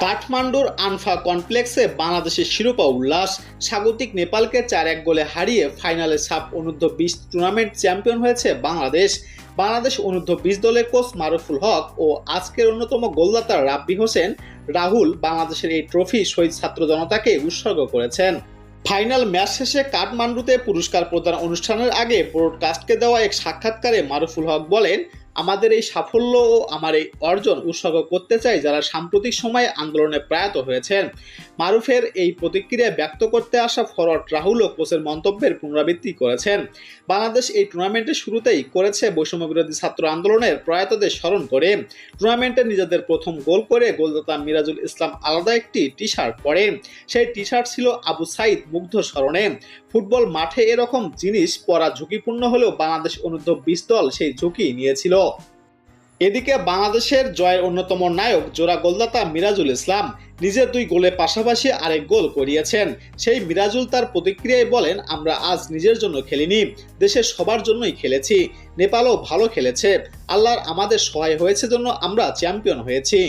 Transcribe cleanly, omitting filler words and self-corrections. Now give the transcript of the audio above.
কাঠমান্ডুর আনফা কমপ্লেক্সে বাংলাদেশের শিরোপা উল্লাস। স্বাগতিক নেপালকে 4-1 গোলে হারিয়ে ফাইনালে সাফ অনূর্ধ্ব-20 টুর্নামেন্ট চ্যাম্পিয়ন হয়েছে বাংলাদেশ। বাংলাদেশ অনূর্ধ্ব-20 দলের কোচ মারুফুল হক ও আজকের অন্যতম গোলদাতা রাব্বি হোসেন রাহুল বাংলাদেশের এই ট্রফি শহীদ ছাত্র জনতাকে উৎসর্গ করেছেন। ফাইনাল ম্যাচ শেষে কাঠমান্ডুতে পুরস্কার প্রদান অনুষ্ঠানের আগে ব্রডকাস্টকে দেওয়া এক সাক্ষাৎকারে মারুফুল হক বলেন, আমাদের এই সাফল্য ও আমার এই অর্জন উৎসর্গ করতে চাই যারা সাম্প্রতিক সময়ে আন্দোলনে প্রয়াত হয়েছেন। মারুফের এই প্রতিক্রিয়া ব্যক্ত করতে আসা ফরওয়ার্ড রাহুল ও কোচের মন্তব্যের পুনরাবৃত্তি করেছেন। বাংলাদেশ এই টুর্নামেন্টের শুরুতেই করেছে বৈষম্য বিরোধী ছাত্র আন্দোলনের প্রয়াতদের স্মরণ করে। টুর্নামেন্টে নিজেদের প্রথম গোল করে গোলদাতা মিরাজুল ইসলাম আলাদা একটি টি শার্ট পরেন। সেই টি শার্ট ছিল আবু সাইদ মুগ্ধ স্মরণে। ফুটবল মাঠে এরকম জিনিস পরা ঝুঁকিপূর্ণ হলেও বাংলাদেশ অনূর্ধ্ব-20 দল সেই ঝুঁকি নিয়েছিল। এদিকে বাংলাদেশের জয়ের অন্যতম নায়ক জোড়া গোলদাতা মিরাজুল ইসলাম নিজের 2 গোলের পাশাপাশি আরেক গোল করিয়েছেন। সেই মিরাজুল তার প্রতিক্রিয়ায় বলেন, আমরা আজ নিজের জন্য খেলিনি, দেশের সবার জন্যই খেলেছি। নেপালও ভালো খেলেছে, আল্লাহর আমাদের সহায় হয়েছে জন্য আমরা চ্যাম্পিয়ন হয়েছি।